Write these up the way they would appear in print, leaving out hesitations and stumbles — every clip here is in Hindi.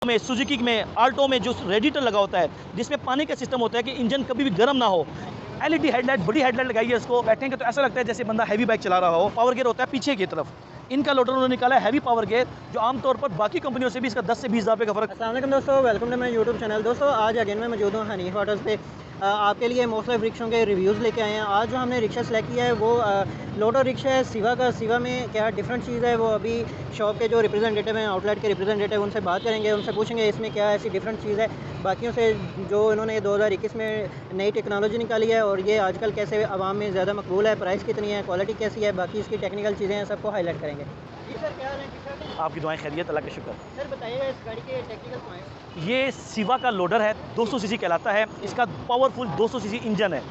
में सुजुकी में आल्टो में जो रेडिएटर लगा होता है जिसमें पानी का सिस्टम होता है कि इंजन कभी भी गर्म ना हो। एलईडी हेडलाइट, बड़ी हेडलाइट लगाई है इसको। बैठेंगे तो ऐसा लगता है जैसे बंदा हैवी बाइक चला रहा हो। पावर गियर होता है पीछे की तरफ। इनका लोडर उन्होंने निकाला है हैवी पावर गियर, जो आमतौर पर बाकी कंपनियों से भी इसका 10 से 20 हज़ार रुपये का फर्क। अस्सलाम वालेकुम दोस्तों, welcome to my YouTube channel. दोस्तों आज अगेन मैं मौजूद हूँ हनीफ ऑटोज़ पे। आपके लिए मुख्तलिफ रिक्शों के रिव्यूज़ लेके आए हैं। आज जो हमने रिक्शा सेलेक्ट किया है वो लोडर रिक्शा है सिवा का। सिवा में क्या डिफरेंट चीज़ है वो अभी शॉप के जो रिप्रेजेंटेटिव हैं, आउटलेट के रिप्रेजेंटेटिव, उनसे बात करेंगे, उनसे पूछेंगे इसमें क्या ऐसी डिफरेंट चीज़ है बाकियों से जो इन्होंने 2021 में नई टेक्नोलॉजी निकाली है और ये आजकल कैसे आवाम में ज़्यादा मकबूल है, प्राइस कितनी है, क्वालिटी कैसी है, बाकी इसकी टेक्निकल चीज़ें हैं, सबको हाईलाइट करेंगे। जी सर, क्या हाल है? ठीक ठाक है? आपकी दुआएं खैरियत, अल्लाह का शुक्र। सर बताइएगा इस गाड़ी के टेक्निकल पॉइंट्स। ये सिवा का लोडर है, 200 सीसी कहलाता है। इसका पावरफुल 200 सीसी इंजन है।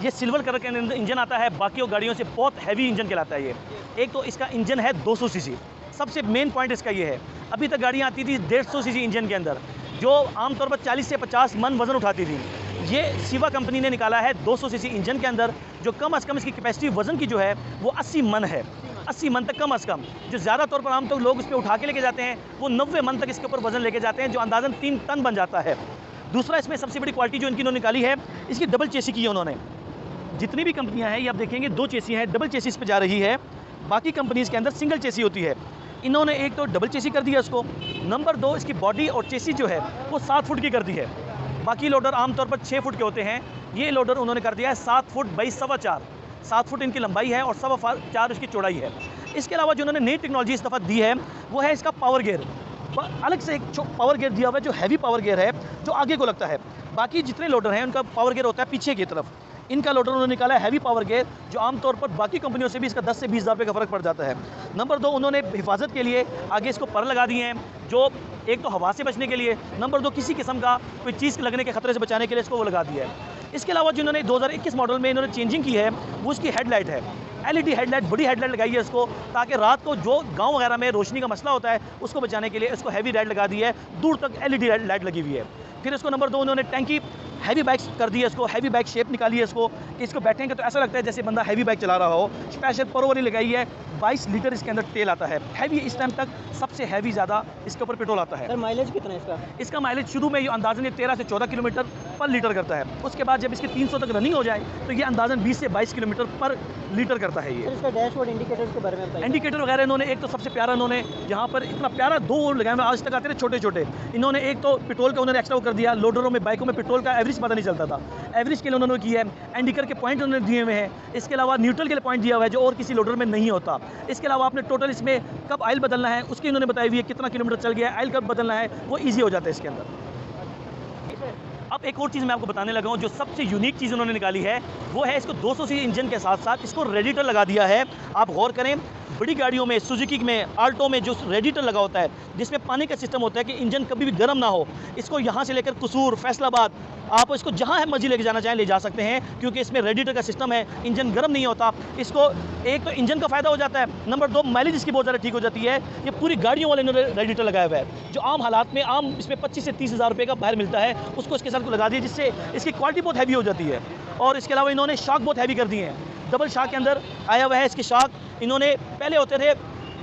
ये सिल्वर कलर का इंजन आता है, बाकी गाड़ियों से बहुत हैवी इंजन कहलाता है ये। एक तो इसका इंजन है 200 सीसी, सबसे मेन पॉइंट इसका ये है। अभी तक गाड़ियाँ आती थी 150 सीसी इंजन के अंदर, जो आमतौर पर 40 से 50 मन वजन उठाती थी। ये सिवा कंपनी ने निकाला है 200 सीसी इंजन के अंदर, जो कम अज़ कम इसकी कैपेसिटी वजन की जो है वो 80 मन है। 80 मन तक कम अज़ कम। जो ज़्यादा तौर पर आम तो लोग उस पर उठा के लेके जाते हैं वो 90 मन तक इसके ऊपर वजन लेके जाते हैं, जो अंदाज़न 3 टन बन जाता है। दूसरा इसमें सबसे बड़ी क्वालिटी जो इनकी निकाली है, इसकी डबल चेसी की है उन्होंने। जितनी भी कंपनियां हैं ये आप देखेंगे 2 चेसी हैं, डबल चेसिस पे जा रही है। बाकी कंपनीज़ के अंदर सिंगल चेसी होती है। इन्होंने एक तो डबल चेसी कर दिया इसको। नंबर 2, इसकी बॉडी और चेसी जो है वो 7 फुट की कर दी है। बाकी लोडर आमतौर पर 6 फुट के होते हैं, ये लोडर उन्होंने कर दिया है 7 फुट बाई 4.25। 7 फुट इनकी लंबाई है और 4.25 इसकी चौड़ाई है। इसके अलावा जो उन्होंने नई टेक्नोलॉजी इस दफ़ा दी है वो है इसका पावर गियर। अलग से एक पावर गियर दिया हुआ है जो हैवी पावर गियर है, जो आगे को लगता है। बाकी जितने लोडर हैं उनका पावर गियर होता है पीछे की तरफ। इनका लोडर उन्होंने निकाला है हैवी पावर गियर, जो आमतौर पर बाकी कंपनियों से भी इसका 10 से 20 हज़ार रुपये का फ़र्क पड़ जाता है। नंबर 2, उन्होंने हिफाजत के लिए आगे इसको पर लगा दिए हैं, जो एक तो हवा से बचने के लिए, नंबर 2 किसी किस्म का कोई चीज़ लगने के खतरे से बचाने के लिए इसको वो लगा दिया है। इसके अलावा जिन्होंने 2021 मॉडल में इन्होंने चेंजिंग की है वो इसकी हेडलाइट है। एलईडी हेडलाइट, बड़ी हेडलाइट लगाई है इसको, ताकि रात को जो गांव वगैरह में रोशनी का मसला होता है उसको बचाने के लिए इसको हैवी लाइट लगा दी है। दूर तक एलईडी लाइट लगी हुई है। फिर इसको नंबर 2, उन्होंने टैंकी हैवी बाइक्स कर दी है, इसको हैवी बाइक शेप निकाली है इसको, कि इसको बैठेंगे तो ऐसा लगता है जैसे बंदा हैवी बाइक चला रहा हो। स्पेशल प्रो वाली लगाई है। 22 लीटर इसके अंदर तेल आता है। हैवी इस टाइम तक सबसे हैवी ज़्यादा इसके ऊपर पेट्रोल आता है। सर माइलेज कितना है इसका? इसका माइलेज शुरू में ये अंदाजन 13 से 14 किलोमीटर पर लीटर करता है। उसके बाद जब इसके 300 तक रनिंग हो जाए तो ये अंदाजन 20 से 22 किलोमीटर पर लीटर करता है ये। सर इसका डैशबोर्ड इंडिकेटर्स के बारे में बताइए। इंडिकेटर वगैरह इन्होंने एक तो सबसे प्यारा इन्होंने यहाँ पर इतना प्यारा 2 लगाए हुए, आज तक आते थे छोटे छोटे। इन्होंने एक तो पेट्रोल का उन्होंने एक्स्ट्रा कर दिया। लोडरों में, बाइकों में पेट्रोल का एवरेज पता नहीं चलता था, एवरेज के लिए उन्होंने किया है। इंडिकेटर के पॉइंट उन्होंने दिए हुए हैं। इसके अलावा न्यूट्रल के लिए पॉइंट दिया हुआ है, जो और किसी लोडर में नहीं होता। इसके अलावा आपने टोटल इसमें कब ऑयल बदलना है उसकी इन्होंने बताई हुई है, कितना किलोमीटर चल गया है, ऑयल कब बदलना है, वो ईजी हो जाता है इसके अंदर। अब एक और चीज़ मैं आपको बताने लगा हूँ, जो सबसे यूनिक चीज़ उन्होंने निकाली है वो है इसको 200 सीसी इंजन के साथ साथ इसको रेडिएटर लगा दिया है। आप गौर करें, बड़ी गाड़ियों में, सुजुकी में, आल्टो में जो रेडिएटर लगा होता है जिसमें पानी का सिस्टम होता है कि इंजन कभी भी गर्म ना हो, इसको यहाँ से लेकर कसूर, फैसलाबाद, आप इसको जहाँ है मर्जी लेके जाना चाहें ले जा सकते हैं, क्योंकि इसमें रेडिएटर का सिस्टम है। इंजन गर्म नहीं होता। इसको एक तो इंजन का फ़ायदा हो जाता है, नंबर 2 माइलेज इसकी बहुत ज़्यादा ठीक हो जाती है। ये पूरी गाड़ियों वाले इन्होंने रेडिएटर लगाया हुआ है, जो आम हालात में आम इसमें 25 से 30 हज़ार रुपये का बाहर मिलता है, उसको इसके साथ लगा दिया, जिससे इसकी क्वालिटी बहुत हैवी हो जाती है। और इसके अलावा इन्होंने शाक बहुत हैवी कर दिए हैं। डबल शाक के अंदर आया हुआ है इसके शाक। इन्होंने पहले होते थे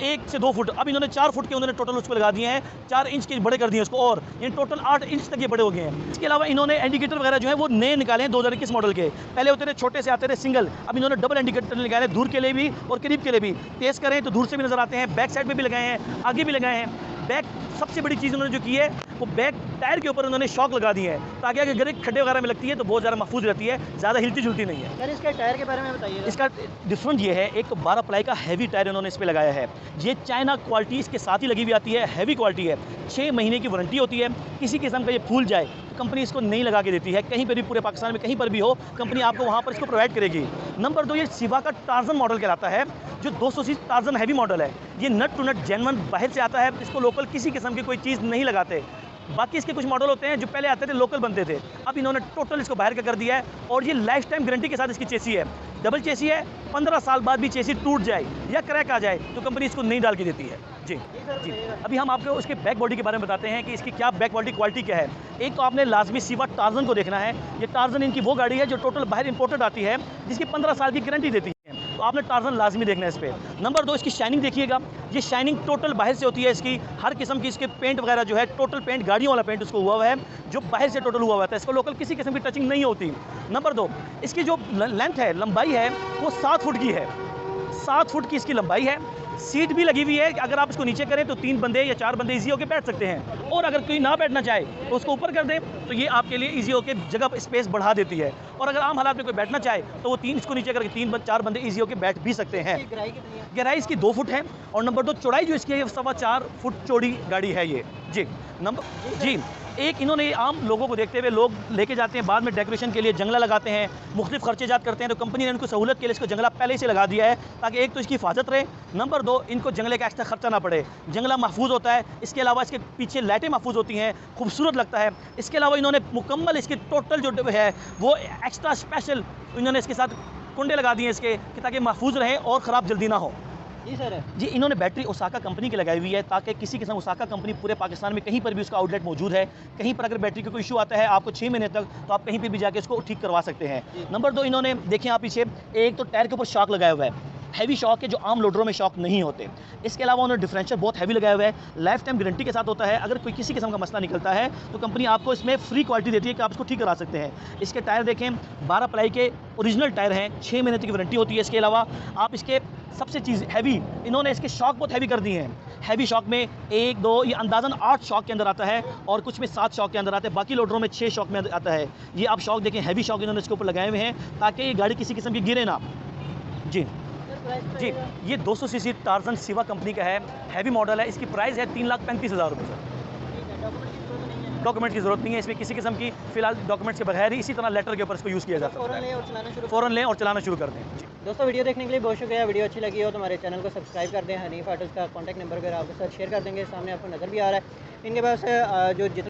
1 से 2 फुट, अब इन्होंने 4 फुट के उन्होंने टोटल उसको लगा दिए हैं। 4 इंच के बड़े कर दिए उसको, और ये टोटल 8 इंच तक ये बड़े हो गए हैं। इसके अलावा इन्होंने इंडिकेटर वगैरह जो है वो नए निकाले हैं 2021 मॉडल के। पहले होते थे छोटे से आते थे सिंगल, अब इन्होंने डबल इंडिकेटर निकाले, दूर के लिए भी और करीब के लिए भी। तेज़ करें तो दूर से भी नजर आते हैं, बैक साइड में भी लगाए हैं, आगे भी लगाए हैं। बैक सबसे बड़ी चीज़ उन्होंने जो की है वो बैक टायर के ऊपर उन्होंने शॉक लगा दिए हैं, ताकि अगर एक खड्डे वगैरह में लगती है तो बहुत ज़्यादा महफूज रहती है, ज़्यादा हिलती जुलती नहीं है। सर इसके टायर के बारे में बताइए। इसका डिफरेंट ये है, एक तो 12 प्लाई का हैवी टायर इन्होंने इस पे लगाया है। ये चाइना क्वालिटी इसके साथ ही लगी हुई आती है, हैवी क्वालिटी है। 6 महीने की वारंटी होती है। किसी किस्म का ये फूल जाए तो कंपनी इसको नहीं लगा के देती है। कहीं पर भी, पूरे पाकिस्तान में कहीं पर भी हो, कंपनी आपको वहाँ पर इसको प्रोवाइड करेगी। नंबर 2, ये सिवा का टार्जन मॉडल कहलाता है, जो 200 सीसी टार्जन हैवी मॉडल है। ये नट टू नट जेन्युइन बाहर से आता है, इसको लोकल किसी किस्म की कोई चीज़ नहीं लगाते। बाकी इसके कुछ मॉडल होते हैं जो पहले आते थे लोकल बनते थे, अब इन्होंने टोटल इसको बाहर का कर दिया है। और ये लाइफ टाइम गारंटी के साथ इसकी चेसी है, डबल चेसी है। 15 साल बाद भी चेसी टूट जाए या क्रैक आ जाए तो कंपनी इसको नहीं डाल के देती है। जी जी। अभी हम आपको उसके बैक बॉडी के बारे में बताते हैं कि इसकी क्या बैक बॉडी क्वालिटी क्या है। एक तो आपने लाजमी सिवा टार्जन को देखना है। ये टार्जन इनकी वो गाड़ी है जो टोटल बाहर इंपोर्टेड आती है, जिसकी 15 साल की गारंटी देती है। तो आपने टार्जन लाजमी देखना है इस पर। नंबर 2, इसकी शाइनिंग देखिएगा, ये शाइनिंग टोटल बाहर से होती है इसकी, हर किस्म की इसके पेंट वगैरह जो है टोटल पेंट गाड़ियों वाला पेंट उसको हुआ है, जो बाहर से टोटल हुआ हुआ था, इसको लोकल किसी किस्म की टचिंग नहीं होती। नंबर 2, इसकी जो लेंथ है, लंबाई है, वो 7 फुट की है, 7 फुट की इसकी लंबाई है। सीट भी लगी हुई है, अगर आप इसको नीचे करें तो 3 बंदे या 4 बंदे इजी होकर बैठ सकते हैं, और अगर कोई ना बैठना चाहे तो उसको ऊपर कर दें तो ये आपके लिए इजी होकर जगह स्पेस बढ़ा देती है, और अगर आम हालात में कोई बैठना चाहे तो वो इसको नीचे करके 3-4 बंदे इजी होकर बैठ भी सकते हैं। गहराई कितनी है? गहराई इसकी 2 फुट है, और नंबर 2 चौड़ाई जो इसकी है 4.25 फुट चौड़ी गाड़ी है ये जी। जी, एक इन्होंने आम लोगों को देखते हुए लोग लेके जाते हैं, बाद में डेकोरेशन के लिए जंगला लगाते हैं, मुख्तलिफ खर्चेजात करते हैं, तो कंपनी ने इनको सहूलत के लिए इसको जंगला पहले से लगा दिया है, ताकि एक तो इसकी हिफाजत रहे, नंबर 2 इनको जंगले का एक्स्ट्रा खर्चा ना पड़े, जंगला महफूज होता है, इसके अलावा इसके पीछे लाइटें महफूज होती हैं, खूबसूरत लगता है। इसके अलावा इन्होंने मुकम्मल इसके टोटल जो है वो एक्स्ट्रा स्पेशल इन्होंने इसके साथ कुंडे लगा दिए इसके, कि ताकि महफूज रहे और ख़राब जल्दी ना हो। जी सर। जी, इन्होंने बैटरी ओसाका कंपनी की लगाई हुई है, ताकि किसी किस्म ओसाका कंपनी पूरे पाकिस्तान में कहीं पर भी उसका आउटलेट मौजूद है, कहीं पर अगर बैटरी का कोई इशू आता है आपको 6 महीने तक, तो आप कहीं पर भी जाके इसको ठीक करवा सकते हैं। नंबर 2, इन्होंने देखें आप पीछे एक तो टायर के ऊपर शॉक लगाया हुआ है, हैवी शॉक है, जो आम लोडरों में शॉक नहीं होते। इसके अलावा उन्होंने डिफरेंशियल बहुत हैवी लगाया हुआ है, लाइफ टाइम गारंटी के साथ होता है, अगर कोई किसी किस्म का मसला निकलता है तो कंपनी आपको इसमें फ्री क्वालिटी देती है कि आप इसको ठीक करा सकते हैं। इसके टायर देखें 12 प्लाई के ओरिजिनल टायर हैं, 6 महीने की वारंटी होती है। इसके अलावा आप इसके सबसे चीज़ हैवी, इन्होंने इसके शॉक बहुत हैवी कर दिए हैं, हैवी शॉक में 1, 2 ये अंदाज़न 8 शॉक के अंदर आता है, और कुछ में 7 शॉक के अंदर आता है, बाकी लोडरों में 6 शॉक में आता है। ये आप शॉक देखें, हैवी शॉक इन्होंने इसके ऊपर लगाए हुए हैं, ताकि ये गाड़ी किसी किस्म की गिरे ना। जी जी, ये 200 सीसी टार्जन सिवा कंपनी का है, हैवी मॉडल है, इसकी प्राइस है 3,35,000 रुपये सर। डॉक्यूमेंट की ज़रूरत नहीं है इसमें किसी किस्म की, फिलहाल डॉक्यूमेंट्स के बगैर ही इसी तरह लेटर के ऊपर इसको यूज़ किया जा सकता है। फ़ौरन लें और चलाना शुरू कर दें। जी दोस्तों, वीडियो देखने के लिए बहुत शुक्रिया। वीडियो अच्छी लगी हो तो हमारे चैनल को सब्सक्राइब कर दें। हनीफ ऑटोज़ का कॉन्टैक्ट नंबर अगर आपके साथ शेयर कर देंगे, सामने आपको नज़र भी आ रहा है। इनके पास जो